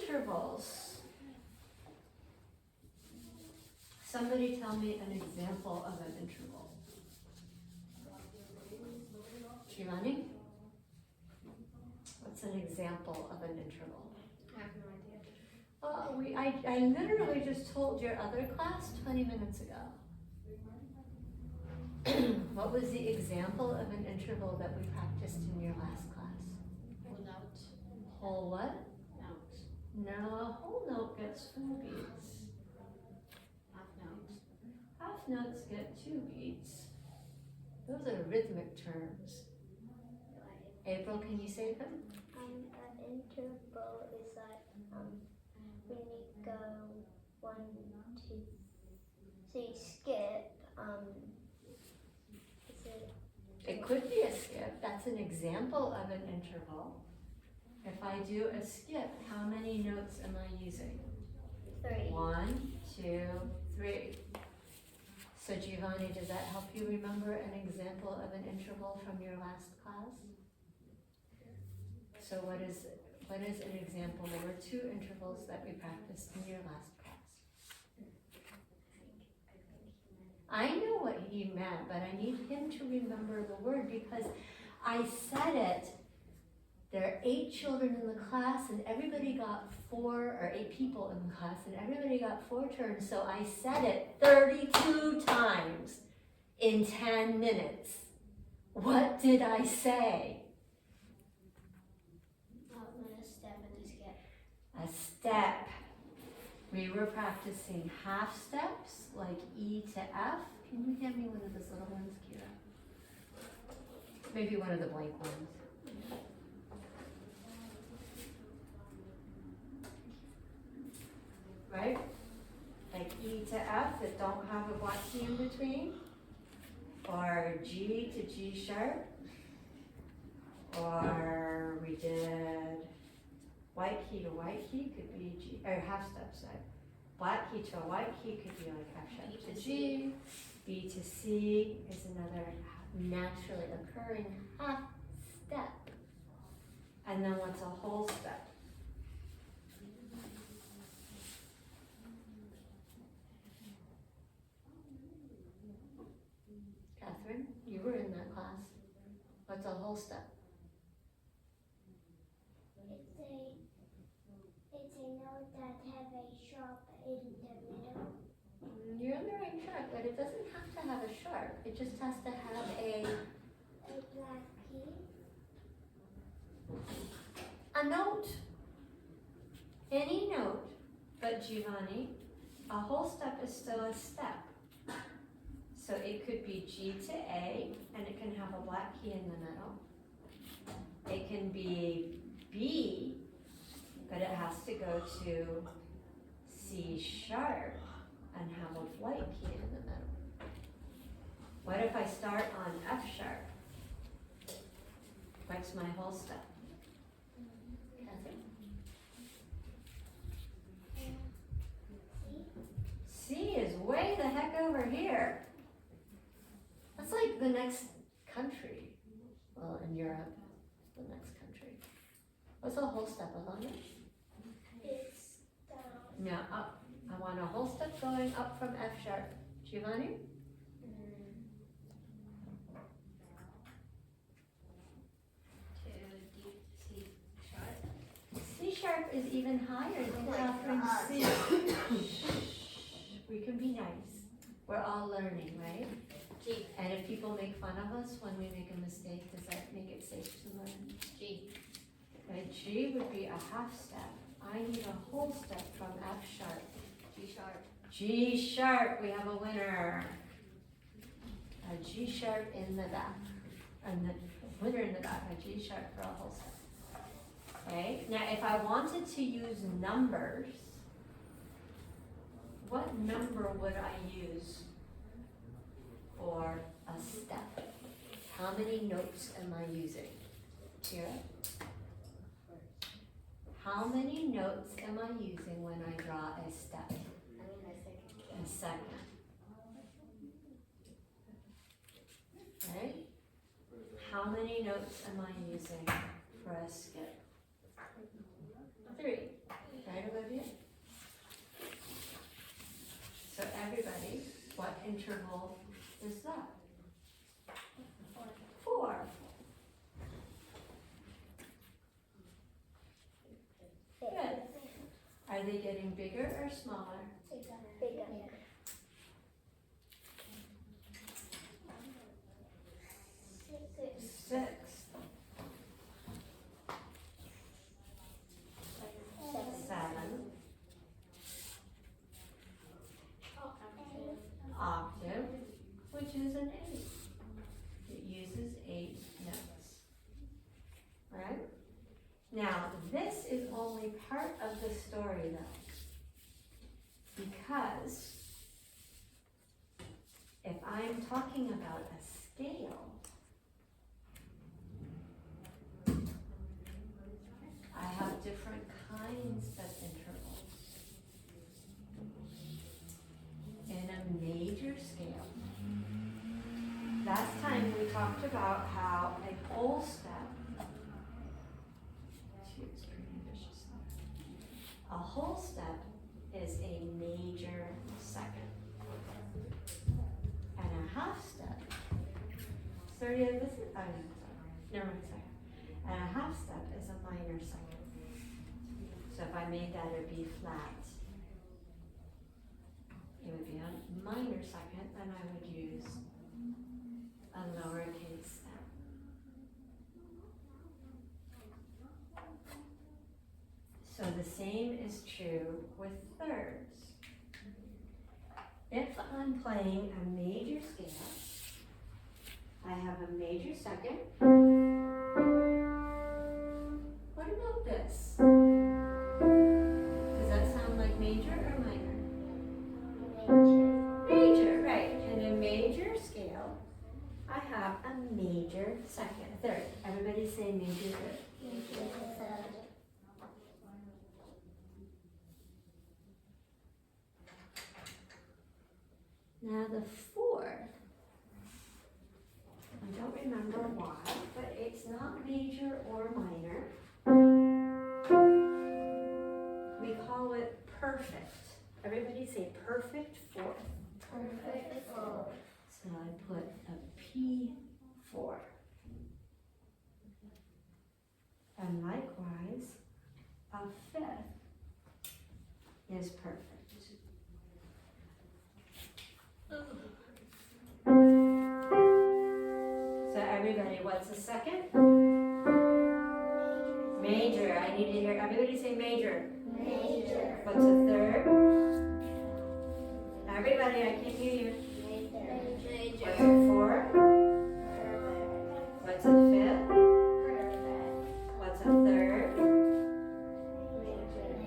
intervals. Somebody tell me an example of an interval. Giovanni? What's an example of an interval? I have no idea. I literally just told your other class 20 minutes ago. What was the example of an interval that we practiced in your last class? Whole note. Whole what? Note. No, a whole note gets 4 beats. Half note. Half notes get 2 beats. Those are rhythmic terms. April, can you say them? An interval is like when you go 1, 2, so you skip. Is it? It could be a skip. That's an example of an interval. If I do a skip, how many notes am I using? 3. 1, 2, 3. So Giovanni, does that help you remember an example of an interval from your last class? So what is an example? There were 2 intervals that we practiced in your last class. I know what he meant, but I need him to remember the word because I said it. There are 8 children in the class and everybody got 4, or 8 people in the class and everybody got 4 turns. So I said it 32 times in 10 minutes. What did I say? A step and a skip. A step. We were practicing half steps, like E to F. Can you hand me one of those little ones, Kira? Maybe one of the blank ones. Right? Like E to F that don't have a black key in between. Or G to G sharp. Or we did white key to white key could be G, or half step, sorry. Black key to a white key could be like half step to G. B to C is another naturally occurring half step. And then what's a whole step? Catherine, you were in that class. What's a whole step? It's a note that have a sharp in the middle. You're on the right track, but it doesn't have to have a sharp. It just has to have a black key. note. Any note, but Giovanni, a whole step is still a step. So it could be G to A, and it can have a black key in the middle. It can be B, but it has to go to C sharp and have a white key in the middle. What if I start on F sharp? What's my whole step? C is way the heck over here. That's like the next country. Well, in Europe, the next country. What's a whole step, Alana? It's down. No, up. I want a whole step going up from F sharp. Giovanni? To D, C sharp. C sharp is even higher than Catherine C. We can be nice. We're all learning, right? G. And if people make fun of us when we make a mistake, does that make it safe to learn? G. Right, G would be a half step. I need a whole step from F sharp. G sharp. G sharp, we have a winner. A G sharp in the back. And the winner in the back, a G sharp for a whole step. Okay, now if I wanted to use numbers, what number would I use for a step? How many notes am I using? Kira? How many notes am I using when I draw a step? A second. Right? How many notes am I using for a skip? 3. Right interval is that? 4. Good. Are they getting bigger or smaller? Bigger. 6. 7. Octave, which is an 8. It uses 8 notes. Right? Now, this is only part of the story though. Because if I'm talking about a scale, I have different kinds of intervals. In a major scale, last time we talked about how a whole step, she's pretty vicious there. A whole step is a major second. And a half step, sorry, this is, oh, no, sorry, never mind, second. And a half step is a minor second. So if I made that, it'd be flat. It would be a minor second, and I would use a lowercase m. So the same is true with thirds. If I'm playing a major scale, I have a major second. What about this? Does that sound like major or minor? Major, right. In a major scale, I have a major second, third. Everybody say major third. Now the fourth, I don't remember why, but it's not major or minor. We call it perfect. Everybody say perfect fourth. Perfect 4. So I put a P4. And likewise, a fifth is perfect. So everybody, what's a second? Major. I need to hear everybody say major. Major. What's a third? Everybody, I can't hear you. What's a fourth? What's a fifth? What's a third?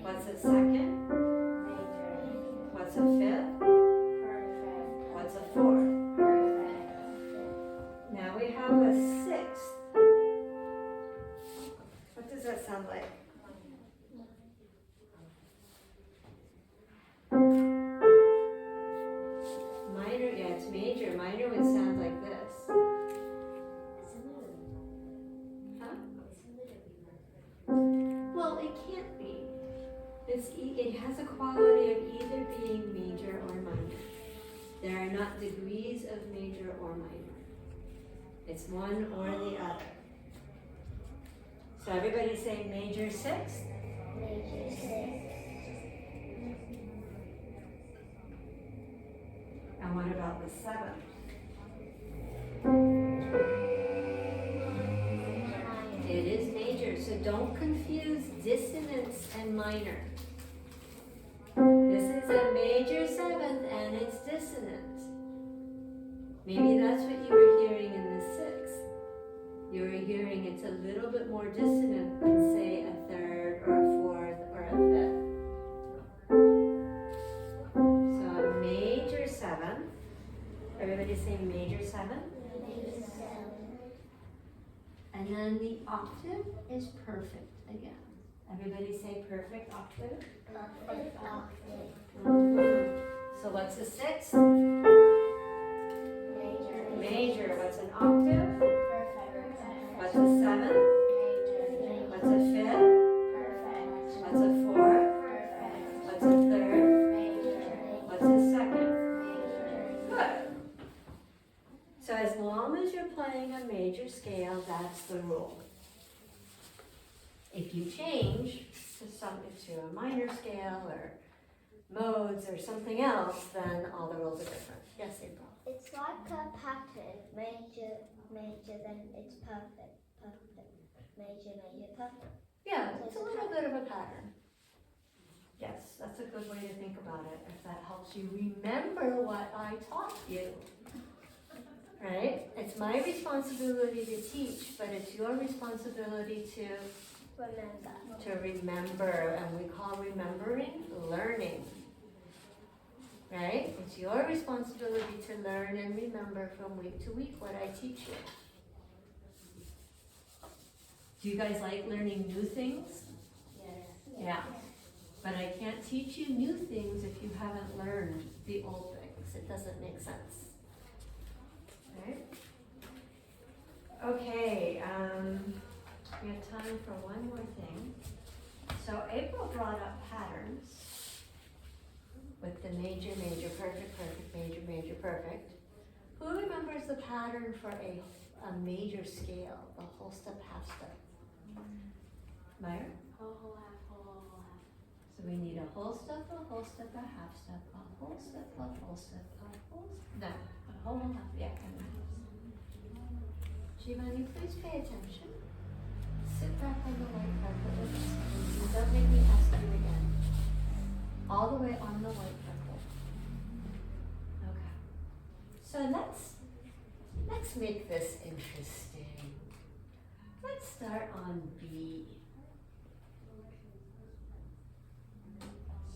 What's a second? What's a fifth? What's a fourth? Now we have a sixth. What does that sound like? Minor, yeah, it's major. Minor would sound like this. Huh? Well, it can't be. It has a quality of either being major or minor. There are not degrees of major or minor. It's one or the other. So everybody say major sixth. Major 6. And what about the seventh? It is major, so don't confuse dissonance and minor. This is a major seventh and it's dissonant. Maybe that's what you were hearing in the sixth. You were hearing it's a little bit more dissonant than, say, a third or a fourth or a fifth. So a major seventh. Everybody say major seventh. Major 7. And then the octave is perfect again. Everybody say perfect octave. Perfect octave. So what's a sixth? Major. Major. What's an octave? Perfect. What's a seventh? Major. What's a fifth? Perfect. What's a fourth? Perfect. What's a third? Major. What's a second? Major. Good. If you change to a minor scale or modes or something else, then all the rules are different. Yes, April? It's like a pattern, major, major, then it's perfect, perfect, major, major, perfect. Yeah, it's a little bit of a pattern. Yes, that's a good way to think about it, if that helps you remember what I taught you. Right? It's my responsibility to teach, but it's your responsibility Remember. remember, and we call remembering learning. Right? It's your responsibility to learn and remember from week to week what I teach you. Do you guys like learning new things? Yeah. But I can't teach you new things if you haven't learned the old things. It doesn't make sense. Right? Okay, we have time for one more thing. So April brought up patterns with the major, major, perfect, perfect, major, major, perfect. Who remembers the pattern for a major scale, the whole step, half step? Myra? Whole, half, whole, half. So we need a whole step, a half step, a whole step, a whole step, no, a whole half, yeah, and a half. Giovanni, please pay attention. Sit back on the white carpet with us, and don't make me ask you again. All the way on the white carpet. Okay. So let's make this interesting. Let's start on B.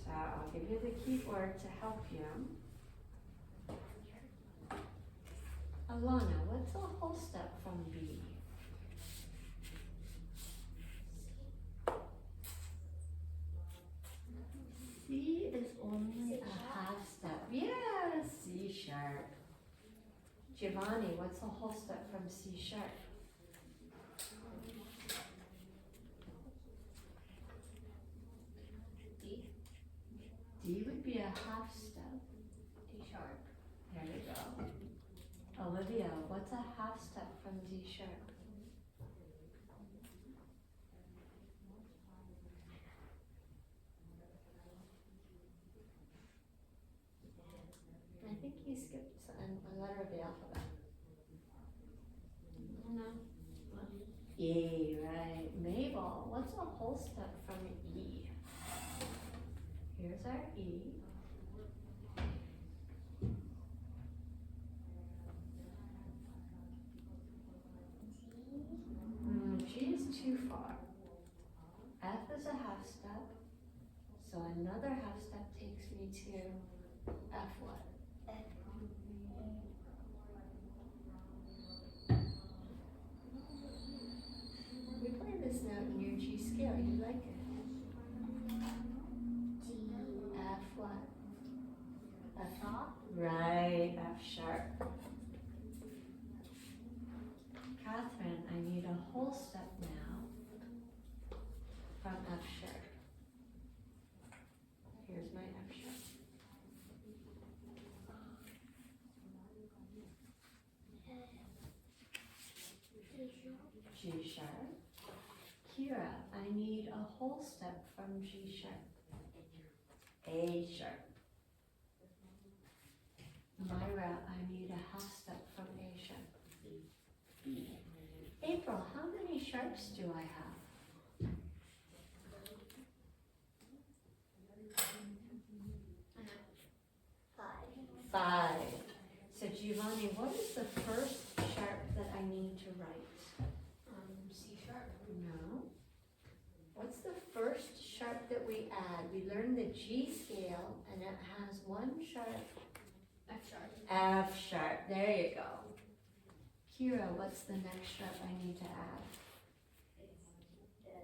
So I'll give you the keyword to help you. Alana, what's a whole step from B? C is only a half step. Yeah, C sharp. Giovanni, what's a whole step from C sharp? D. D would be a half step. D sharp. There we go. Olivia, what's a half step from D sharp? I think he skipped a letter of the alphabet. No. E, right. Mabel, what's a whole step from E? Here's our E. G is too far. F is a half step. So another half step takes me to F what? We play this note in your G scale. You like it? F what? F top? Right, F sharp. Catherine, I need a whole step now from F sharp. Here's my F sharp. G sharp. Kira, I need a whole step from G sharp. A sharp. Myra, I need a half step from A sharp. B. April, how many sharps do I have? Five. So Giovanni, what is the first sharp that I need to write? C sharp. No. What's the first sharp that we add? We learned the G scale and it has one sharp. F sharp. F sharp, there you go. Kira, what's the next sharp I need to add? Yeah.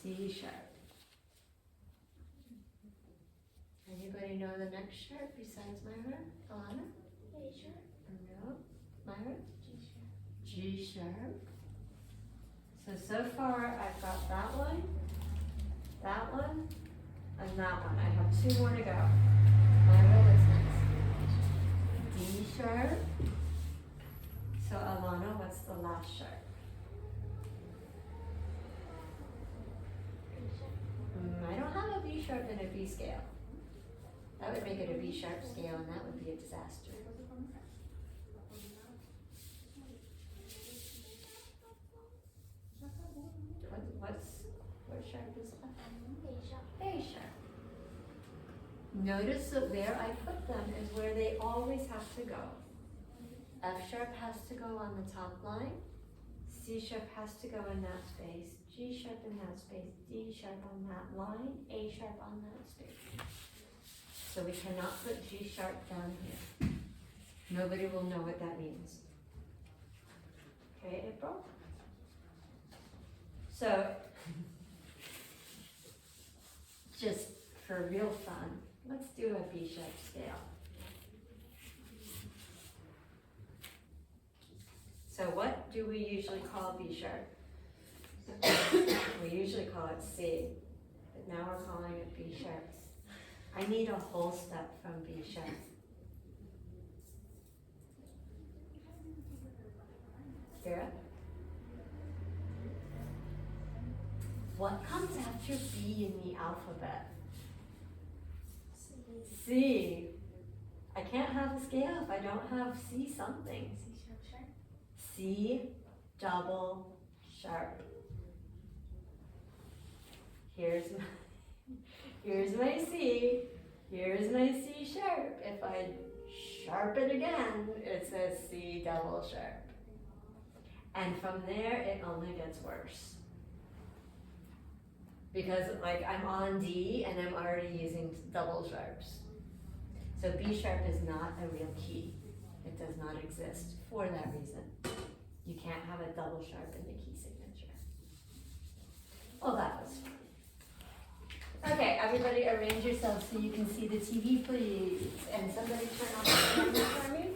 C sharp. Anybody know the next sharp besides Myra? Alana? A sharp. No. Myra? G sharp. So far I've got that one, and that one. I have two more to go. Myra, what's next? D sharp. So Alana, what's the last sharp? I don't have a B sharp and a B scale. That would make it a B sharp scale, and that would be a disaster. What sharp is that? A sharp. A sharp. Notice that where I put them is where they always have to go. F sharp has to go on the top line. C sharp has to go in that space. G sharp in that space. D sharp on that line. A sharp on that space. So we cannot put G sharp down here. Nobody will know what that means. Okay, April? So, just for real fun, let's do a B sharp scale. So what do we usually call B sharp? We usually call it C, but now we're calling it B sharp. I need a whole step from B sharp. Kira? What comes after B in the alphabet? C. I can't have a scale if I don't have C something. C sharp sharp. C double sharp. Here's my C. Here's my C sharp. If I sharp it again, it says C double sharp. And from there, it only gets worse. Because like I'm on D and I'm already using double sharps. So B sharp is not a real key. It does not exist for that reason. You can't have a double sharp in the key signature. Well, that was fun. Okay, everybody arrange yourselves so you can see the TV, please. And somebody turn off the camera for me.